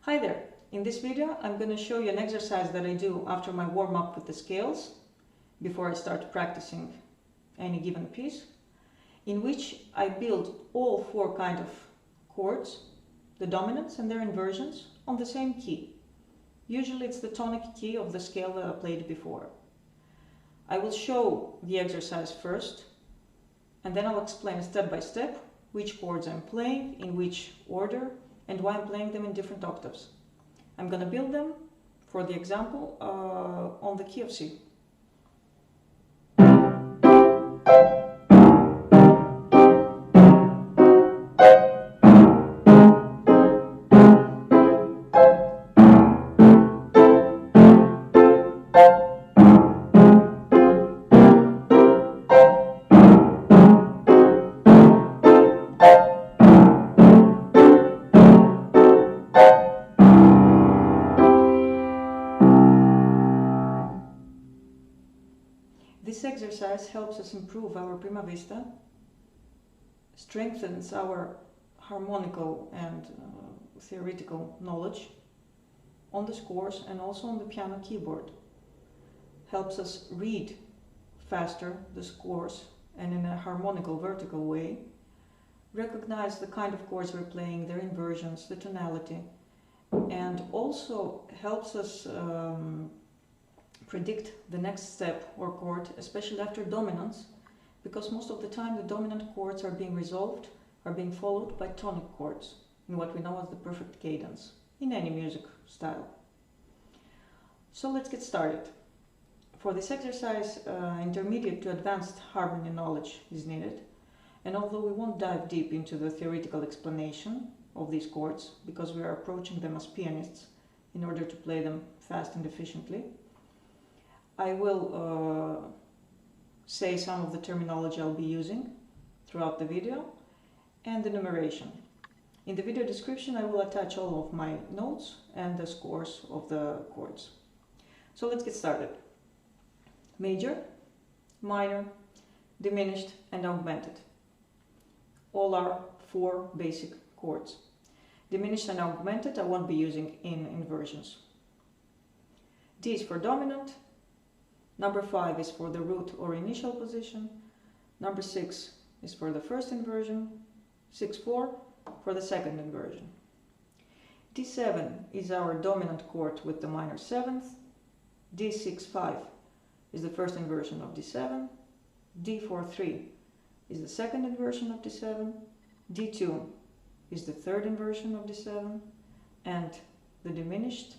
Hi there! In this video I'm going to show you an exercise that I do after my warm-up with the scales, before I start practicing any given piece, in which I build all four kinds of chords, the dominants and their inversions, on the same key. Usually it's the tonic key of the scale that I played before. I will show the exercise first, and then I'll explain step by step which chords I'm playing, in which order, and why I'm playing them in different octaves. I'm going to build them, for the example, on the key of C. This exercise helps us improve our prima vista, strengthens our harmonical and theoretical knowledge on the scores and also on the piano keyboard. Helps us read faster the scores and in a harmonical vertical way, recognize the kind of chords we're playing, their inversions, the tonality, and also helps us predict the next step or chord, especially after dominants, because most of the time the dominant chords are being resolved, are being followed by tonic chords, in what we know as the perfect cadence, in any music style. So let's get started. For this exercise, intermediate to advanced harmony knowledge is needed, and although we won't dive deep into the theoretical explanation of these chords, because we are approaching them as pianists in order to play them fast and efficiently, I will say some of the terminology I'll be using throughout the video and the numeration. In the video description I will attach all of my notes and the scores of the chords. So let's get started. Major, minor, diminished and augmented. All are four basic chords. Diminished and augmented I won't be using in inversions. D is for dominant. Number 5 is for the root or initial position. Number 6 is for the first inversion. 6/4 for the second inversion. D7 is our dominant chord with the minor 7th. D6/5 is the first inversion of D7. D4/3 is the second inversion of D7. D2 is the third inversion of D7. And the diminished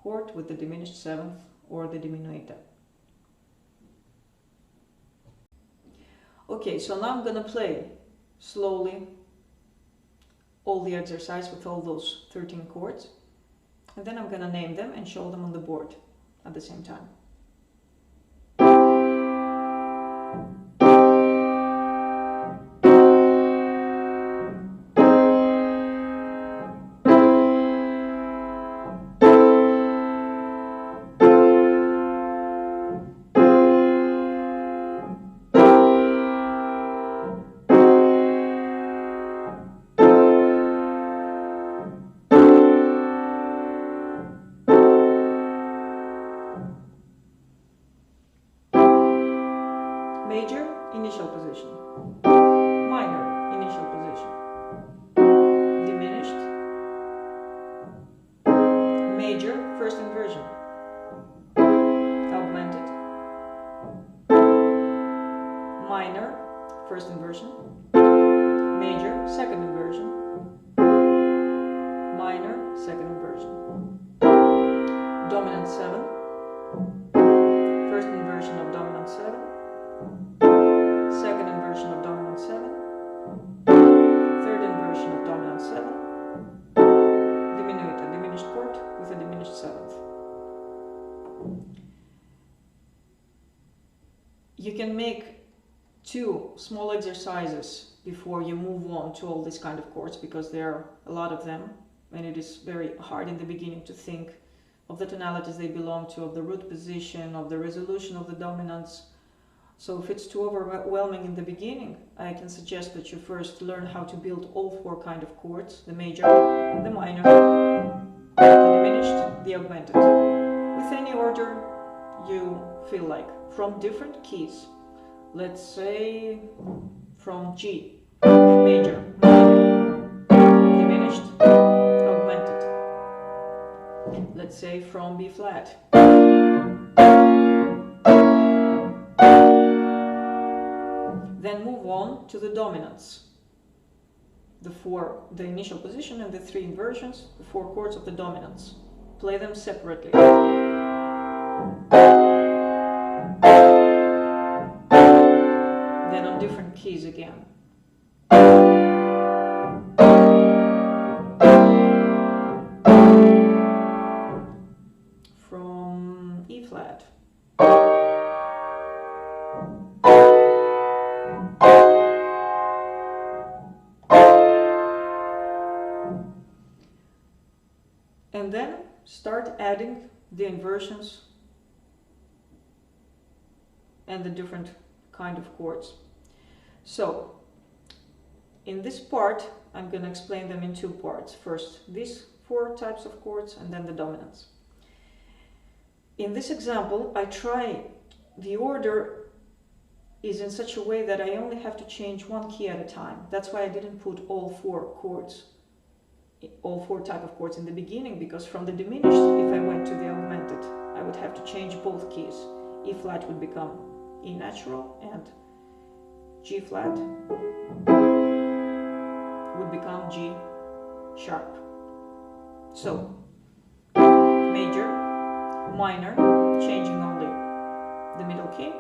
chord with the diminished 7th or the diminuita. Okay, so now I'm going to play slowly all the exercise with all those 13 chords, and then I'm going to name them and show them on the board at the same time. Major, initial position. Minor, initial position. Diminished. Major, first inversion. Augmented. Minor, first inversion. Major, second inversion. Minor, second inversion. Dominant 7. First inversion of dominant 7. Second inversion of dominant 7, third inversion of dominant 7, diminuita, diminished chord with a diminished 7th. You can make 2 small exercises before you move on to all these kind of chords, because there are a lot of them and it is very hard in the beginning to think of the tonalities they belong to, of the root position, of the resolution of the dominants. So if it's too overwhelming in the beginning, I can suggest that you first learn how to build all 4 kinds of chords, the major, the minor, diminished, the augmented. With any order you feel like, from different keys. Let's say from G, major, diminished, augmented. Let's say from B flat. Then move on to the dominants. The initial position and the 3 inversions, the 4 chords of the dominants. Play them separately. Then on different keys again. From E flat. And then start adding the inversions and the different kind of chords. So in this part I'm going to explain them in 2 parts. First these 4 types of chords and then the dominants. In this example I try the order is in such a way that I only have to change 1 key at a time. That's why I didn't put all 4 chords, all 4 type of chords in the beginning, because from the diminished, if I went to the augmented, I would have to change both keys. E flat would become E natural and G flat would become G sharp. So major, minor, changing only the middle key,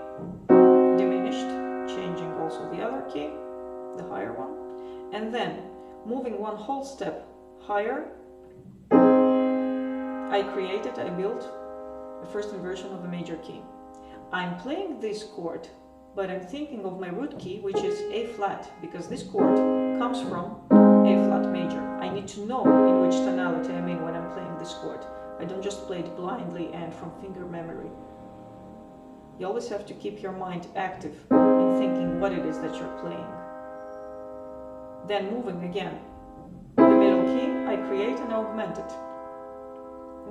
diminished, changing also the other key, the higher one, and then moving 1 whole step higher, I built the first inversion of a major key. I'm playing this chord, but I'm thinking of my root key, which is A flat, because this chord comes from A flat major. I need to know in which tonality I'm in when I'm playing this chord. I don't just play it blindly and from finger memory. You always have to keep your mind active in thinking what it is that you're playing. Then moving again, the middle key, I create an augmented.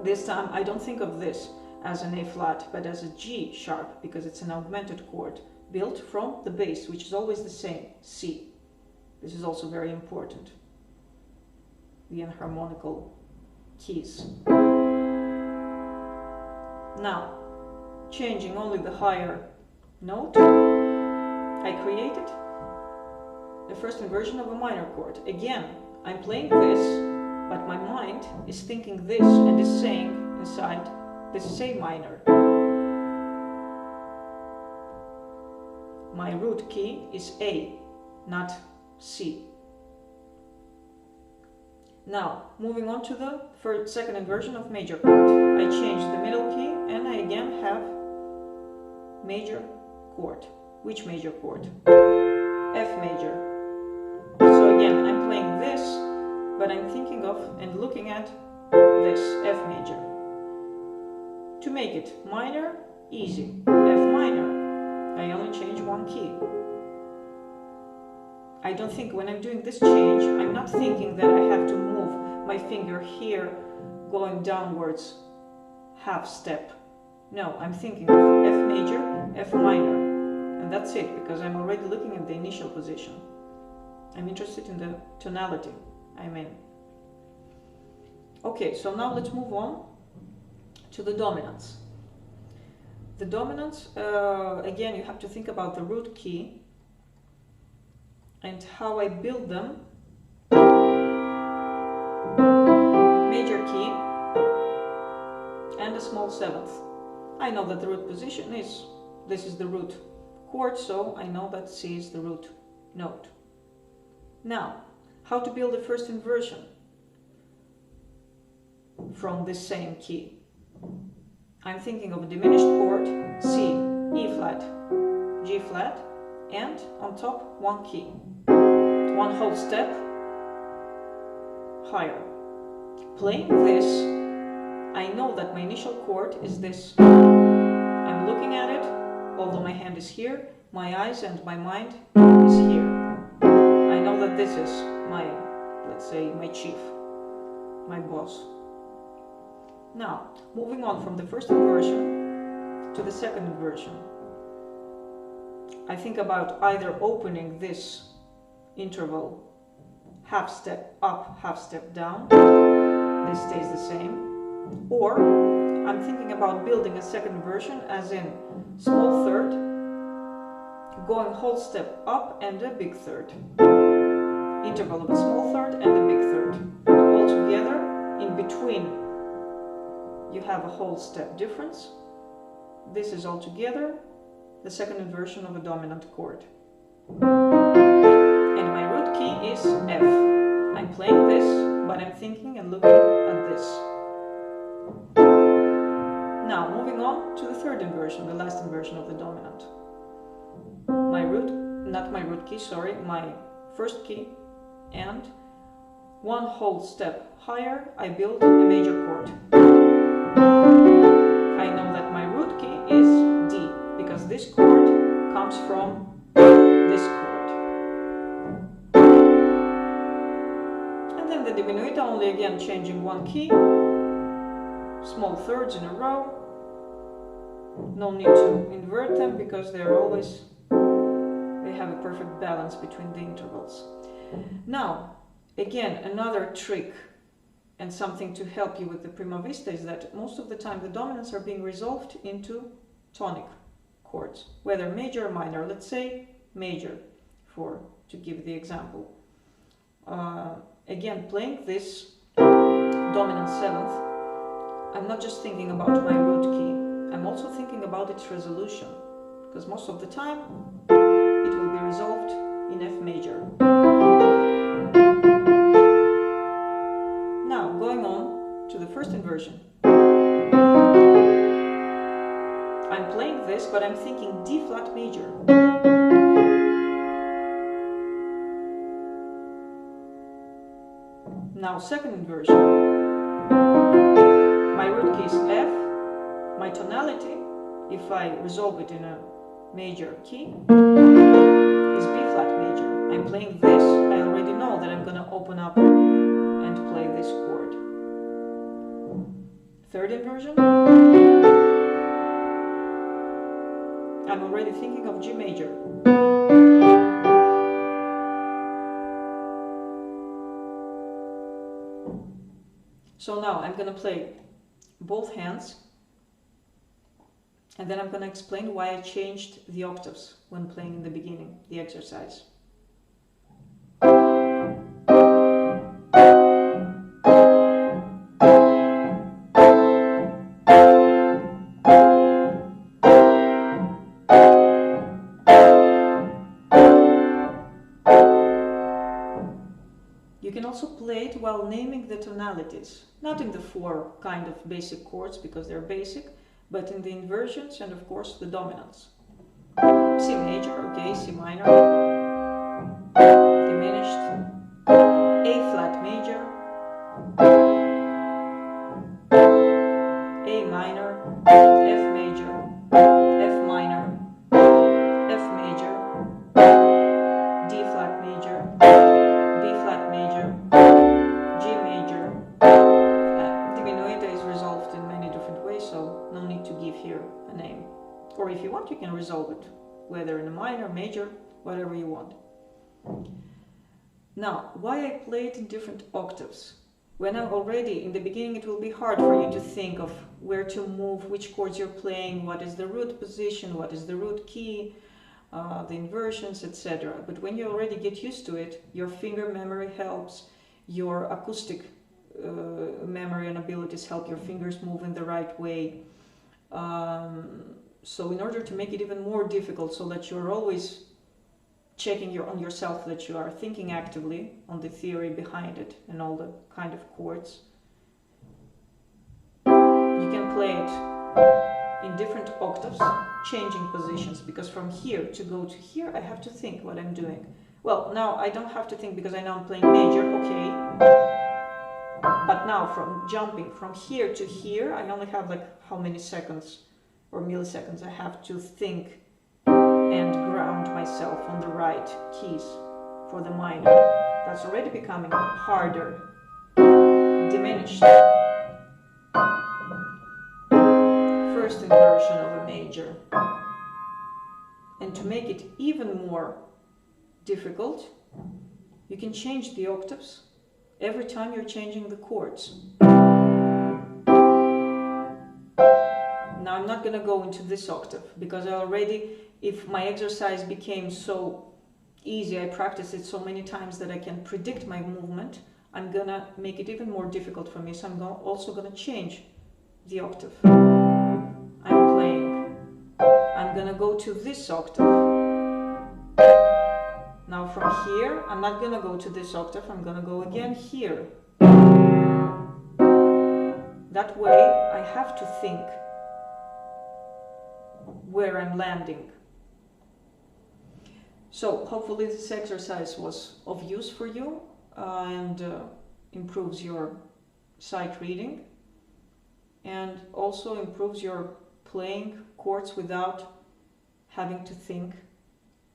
This time I don't think of this as an A flat, but as a G sharp, because it's an augmented chord built from the bass, which is always the same, C. This is also very important, the harmonical keys. Now, changing only the higher note, I created the first inversion of a minor chord. Again, I'm playing this, but my mind is thinking this and is saying inside, this is A minor. My root key is A, not C. Now, moving on to the second inversion of major chord. I change the middle key and I again have major chord. Which major chord? F major. So again, I'm playing this, but I'm thinking of and looking at this, F major. To make it minor, easy. F minor. I only change 1 key. I don't think when I'm doing this change, I'm not thinking that I have to move my finger here going downwards half step. No, I'm thinking of F major, F minor, and that's it, because I'm already looking at the initial position. I'm interested in the tonality I'm in. Okay, so now let's move on to the dominants. The dominants, again, you have to think about the root key and how I build them. Major key and a small 7th. I know that the root position is, this is the root chord, so I know that C is the root note. Now, how to build the first inversion from this same key? I'm thinking of a diminished chord, C, E flat, G flat, and on top 1 key, 1 whole step higher. Playing this, I know that my initial chord is this. I'm looking at it, although my hand is here, my eyes and my mind is here. I know that this is my, let's say, my chief, my boss. Now, moving on from the first inversion to the second inversion. I think about either opening this interval half step up, half step down, this stays the same, or I'm thinking about building a second inversion as in small third, going whole step up and a big third, interval of a small third and a big third, all together. In between you have a whole step difference. This is all together the second inversion of a dominant chord. And my root key is F. I'm playing this, but I'm thinking and looking at this. Now, moving on to the third inversion, the last inversion of the dominant. My first key, and one whole step higher, I build a major chord. I know that my root key is D, because this chord comes from this chord. And then the diminuita, only again changing one key, small thirds in a row. No need to invert them because they have a perfect balance between the intervals. Now, again, another trick and something to help you with the prima vista is that most of the time the dominants are being resolved into tonic chords, whether major or minor. Let's say major, to give the example. Again, playing this dominant seventh, I'm not just thinking about my root key, I'm also thinking about its resolution, because most of the time it will be resolved in F major. Now, going on to the first inversion. I'm playing this, but I'm thinking D flat major. Now, second inversion. My root key is F. My tonality, if I resolve it in a major key, is B flat major. I'm playing this, I already know that I'm going to open up and play this chord. Third inversion, I'm already thinking of G major. So now I'm going to play both hands, and then I'm going to explain why I changed the octaves when playing in the beginning, the exercise. You can also play it while naming the tonalities, not in the four kind of basic chords because they're basic, but in the inversions and of course the dominants. C major, okay, C minor, diminished, A flat major, A minor, F major, F minor, F major, D flat major, B flat major, G major. Diminuita is resolved in many different ways, so no need to give here a name. Or if you want, you can resolve it, whether in a minor, major, whatever you want. Now, why I play it in different octaves? When I'm already in the beginning, it will be hard for you to think of where to move, which chords you're playing, what is the root position, what is the root key, the inversions, etc. But when you already get used to it, your finger memory helps, your acoustic memory and abilities help your fingers move in the right way. So in order to make it even more difficult, so that you're always checking on yourself that you are thinking actively on the theory behind it and all the kind of chords, you can play it in different octaves, changing positions, because from here to go to here I have to think what I'm doing. Well, now I don't have to think because I know I'm playing major, okay, but now from jumping from here to here I only have like how many seconds or milliseconds I have to think and ground myself on the right keys for the minor. That's already becoming harder. Diminished. first inversion of a major. And to make it even more difficult, you can change the octaves every time you're changing the chords. Now I'm not going to go into this octave because I already, if my exercise became so easy, I practiced it so many times that I can predict my movement, I'm going to make it even more difficult for me. So I'm also going to change the octave I'm playing. I'm going to go to this octave. Now from here, I'm not going to go to this octave, I'm going to go again here. That way I have to think where I'm landing. So hopefully this exercise was of use for you and improves your sight reading and also improves your playing chords without having to think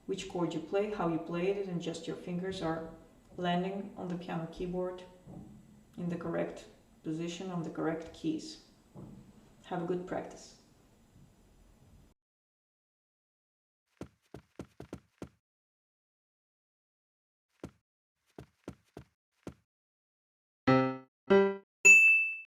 which chord you play, how you played it, and just your fingers are landing on the piano keyboard in the correct position on the correct keys. Have a good practice.